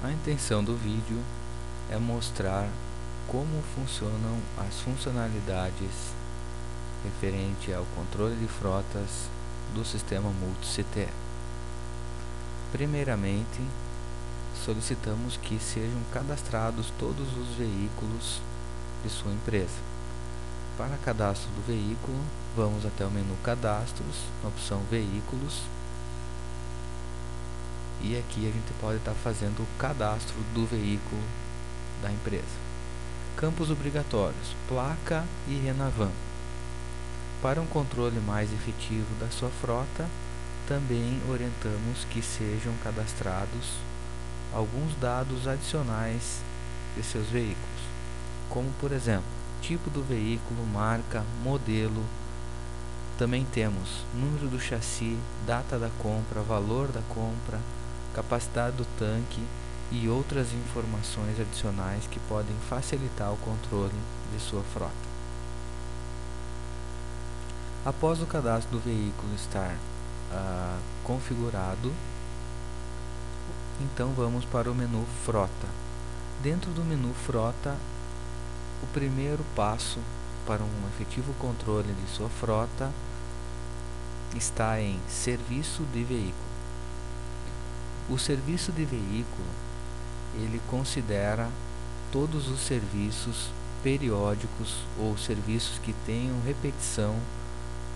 A intenção do vídeo é mostrar como funcionam as funcionalidades referente ao controle de frotas do sistema Multi-CTE. Primeiramente, solicitamos que sejam cadastrados todos os veículos de sua empresa. Para cadastro do veículo, vamos até o menu Cadastros, na opção Veículos, e aqui a gente pode estar fazendo o cadastro do veículo da empresa. Campos obrigatórios, placa e Renavan. Para um controle mais efetivo da sua frota, também orientamos que sejam cadastrados alguns dados adicionais de seus veículos, como por exemplo, tipo do veículo, marca, modelo. Também temos número do chassi, data da compra, valor da compra, capacidade do tanque e outras informações adicionais que podem facilitar o controle de sua frota. Após o cadastro do veículo estar configurado, então vamos para o menu Frota. Dentro do menu Frota, o primeiro passo para um efetivo controle de sua frota está em Serviço de Veículo. O serviço de veículo, ele considera todos os serviços periódicos ou serviços que tenham repetição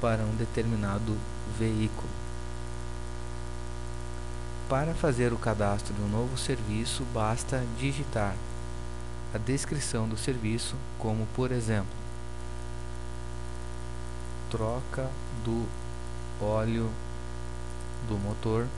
para um determinado veículo. Para fazer o cadastro de um novo serviço, basta digitar a descrição do serviço, como por exemplo, troca do óleo do motor,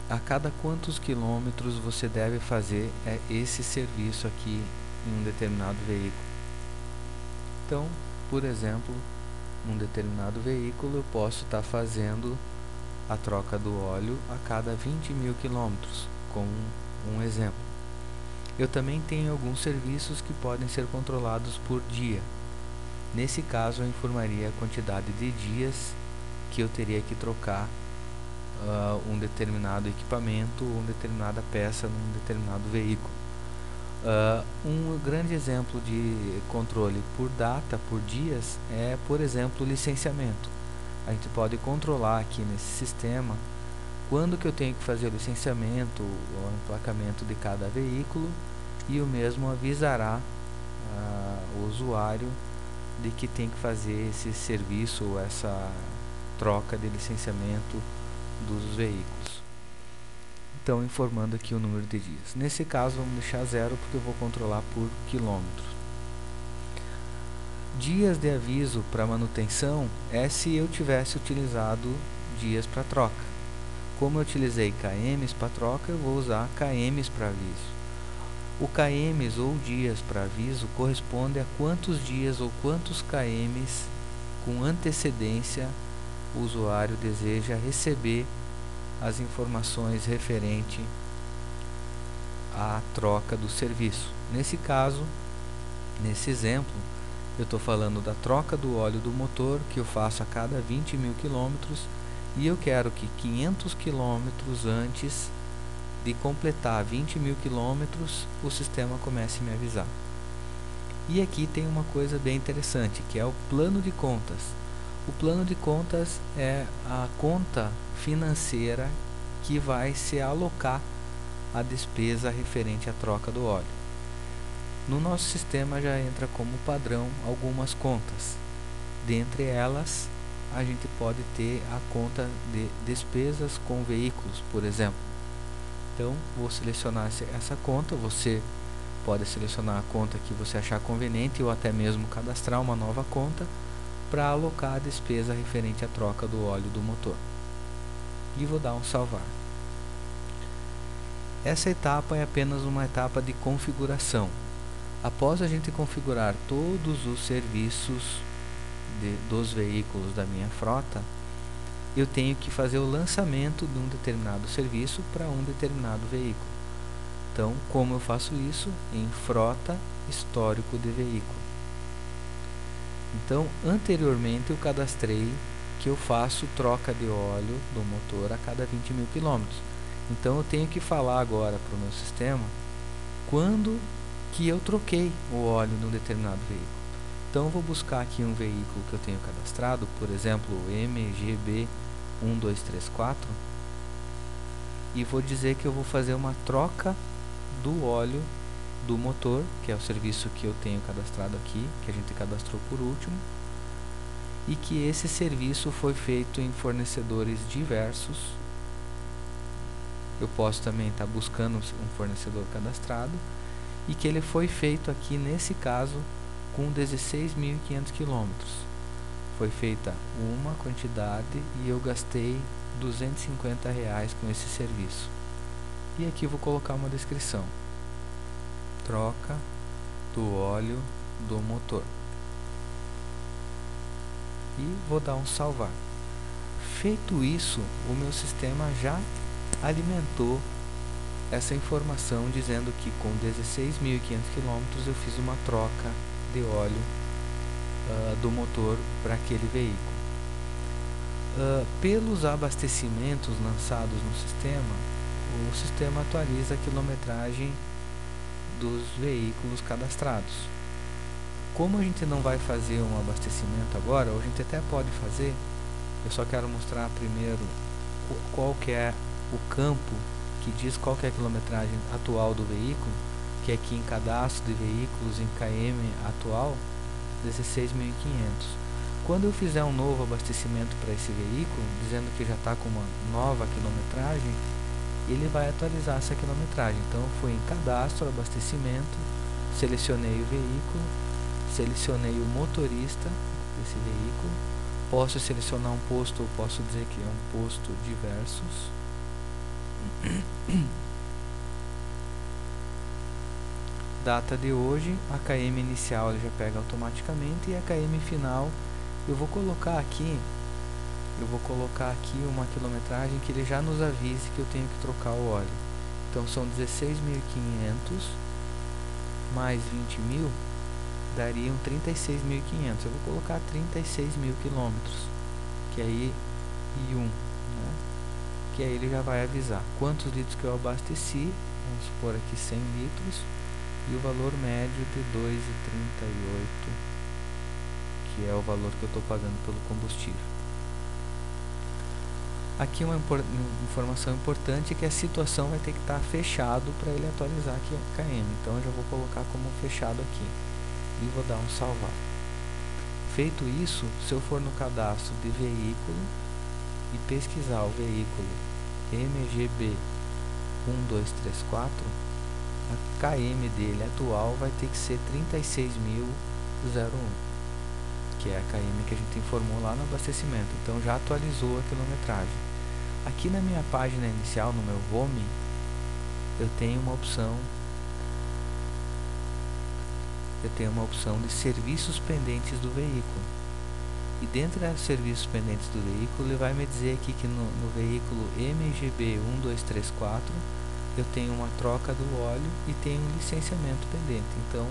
a cada quantos quilômetros você deve fazer esse serviço aqui em um determinado veículo. Então, por exemplo, num determinado veículo eu posso estar fazendo a troca do óleo a cada 20.000 quilômetros, como um exemplo. Eu também tenho alguns serviços que podem ser controlados por dia. Nesse caso eu informaria a quantidade de dias que eu teria que trocar um determinado equipamento ou uma determinada peça num determinado veículo. Um grande exemplo de controle por data, por dias, é, por exemplo, o licenciamento. A gente pode controlar aqui nesse sistema quando que eu tenho que fazer o licenciamento ou emplacamento de cada veículo, e o mesmo avisará o usuário de que tem que fazer esse serviço ou essa troca de licenciamento dos veículos. Então, informando aqui o número de dias. Nesse caso, vamos deixar 0 porque eu vou controlar por quilômetros. Dias de aviso para manutenção é se eu tivesse utilizado dias para troca. Como eu utilizei KMs para troca, eu vou usar KMs para aviso. O KMs ou dias para aviso corresponde a quantos dias ou quantos KMs com antecedência o usuário deseja receber as informações referente à troca do serviço. Nesse caso, nesse exemplo, eu estou falando da troca do óleo do motor, que eu faço a cada 20.000 quilômetros, e eu quero que 500 quilômetros antes de completar 20.000 quilômetros, o sistema comece a me avisar. E aqui tem uma coisa bem interessante, que é o plano de contas. O plano de contas é a conta financeira que vai se alocar a despesa referente à troca do óleo. No nosso sistema já entra como padrão algumas contas. Dentre elas, a gente pode ter a conta de despesas com veículos, por exemplo. Então, vou selecionar essa conta. Você pode selecionar a conta que você achar conveniente ou até mesmo cadastrar uma nova conta para alocar a despesa referente à troca do óleo do motor. E vou dar um salvar. Essa etapa é apenas uma etapa de configuração. Após a gente configurar todos os serviços dos veículos da minha frota, eu tenho que fazer o lançamento de um determinado serviço para um determinado veículo. Então, como eu faço isso? Em Frota, Histórico de Veículo. Então, anteriormente eu cadastrei que eu faço troca de óleo do motor a cada 20.000 quilômetros. Então eu tenho que falar agora para o meu sistema quando que eu troquei o óleo de um determinado veículo. Então eu vou buscar aqui um veículo que eu tenho cadastrado, por exemplo, MGB 1234, e vou dizer que eu vou fazer uma troca do óleo do motor, que é o serviço que eu tenho cadastrado aqui, que a gente cadastrou por último, e que esse serviço foi feito em fornecedores diversos. Eu posso também estar buscando um fornecedor cadastrado, e que ele foi feito aqui nesse caso com 16.500 quilômetros. Foi feita uma quantidade e eu gastei R$250 com esse serviço. E aqui vou colocar uma descrição: troca do óleo do motor. E vou dar um salvar. Feito isso, o meu sistema já alimentou essa informação dizendo que com 16.500 km eu fiz uma troca de óleo do motor para aquele veículo. Pelos abastecimentos lançados no sistema, o sistema atualiza a quilometragem dos veículos cadastrados. Como a gente não vai fazer um abastecimento agora, ou a gente até pode fazer, eu só quero mostrar primeiro qual que é o campo que diz qual que é a quilometragem atual do veículo, que é aqui em cadastro de veículos em km atual, 16.500. Quando eu fizer um novo abastecimento para esse veículo, dizendo que já está com uma nova quilometragem, ele vai atualizar essa quilometragem. Então eu fui em cadastro, abastecimento, selecionei o veículo, selecionei o motorista desse veículo, posso selecionar um posto, ou posso dizer que é um posto diversos. Data de hoje, a KM inicial ele já pega automaticamente, e a KM final eu vou colocar aqui uma quilometragem que ele já nos avise que eu tenho que trocar o óleo. Então são 16.500 mais 20.000 dariam 36.500. Eu vou colocar 36.000 quilômetros, que aí I1, né? Que aí ele já vai avisar quantos litros que eu abasteci. Vamos supor aqui 100 litros e o valor médio de 2,38, que é o valor que eu estou pagando pelo combustível. Aqui uma informação importante é que a situação vai ter que estar fechado para ele atualizar aqui a KM. Então eu já vou colocar como fechado aqui e vou dar um salvar. Feito isso, se eu for no cadastro de veículo e pesquisar o veículo MGB 1234, a KM dele atual vai ter que ser 36.001, que é a KM que a gente informou lá no abastecimento. Então já atualizou a quilometragem. Aqui na minha página inicial, no meu home, eu tenho uma opção de serviços pendentes do veículo. E dentro dos serviços pendentes do veículo, ele vai me dizer aqui que no veículo MGB 1234 eu tenho uma troca do óleo e tenho um licenciamento pendente. Então,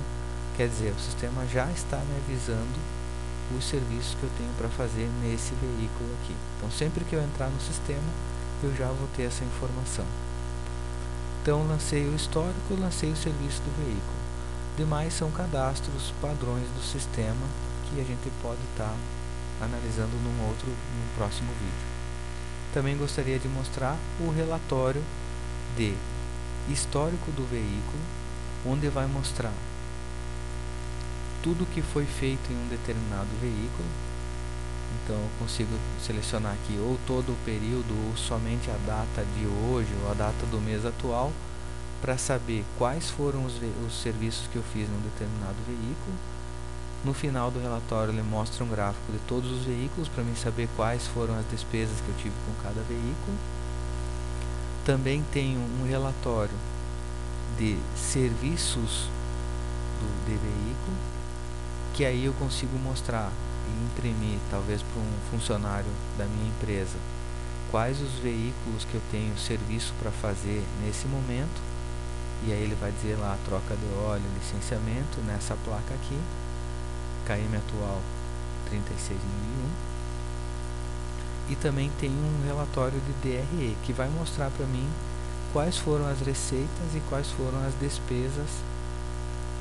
quer dizer, o sistema já está me avisando os serviços que eu tenho para fazer nesse veículo aqui. Então, sempre que eu entrar no sistema, eu já vou ter essa informação. Então, lancei o histórico, lancei o serviço do veículo. Demais são cadastros padrões do sistema que a gente pode estar analisando num próximo vídeo. Também gostaria de mostrar o relatório de histórico do veículo, onde vai mostrar tudo que foi feito em um determinado veículo. Então eu consigo selecionar aqui ou todo o período ou somente a data de hoje ou a data do mês atual, para saber quais foram os serviços que eu fiz em um determinado veículo. No final do relatório ele mostra um gráfico de todos os veículos para mim saber quais foram as despesas que eu tive com cada veículo. Também tenho um relatório de serviços de veículo, que aí eu consigo mostrar e imprimir, talvez para um funcionário da minha empresa, quais os veículos que eu tenho serviço para fazer nesse momento. E aí ele vai dizer lá troca de óleo, licenciamento, nessa placa aqui, KM atual 36.001. E também tem um relatório de DRE que vai mostrar para mim quais foram as receitas e quais foram as despesas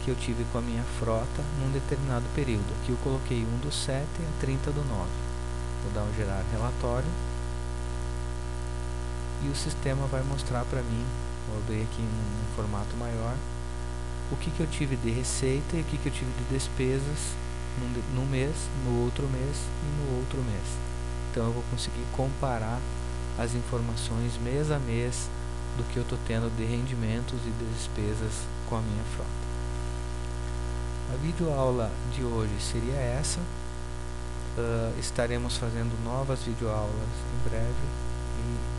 que eu tive com a minha frota num determinado período. Aqui eu coloquei 1/7 a 30/9. Vou dar um gerar relatório e o sistema vai mostrar para mim, vou abrir aqui em um formato maior, o que eu tive de receita e o que eu tive de despesas num mês, no outro mês e no outro mês. Então eu vou conseguir comparar as informações mês a mês do que eu estou tendo de rendimentos e de despesas com a minha frota. A videoaula de hoje seria essa. Estaremos fazendo novas videoaulas em breve e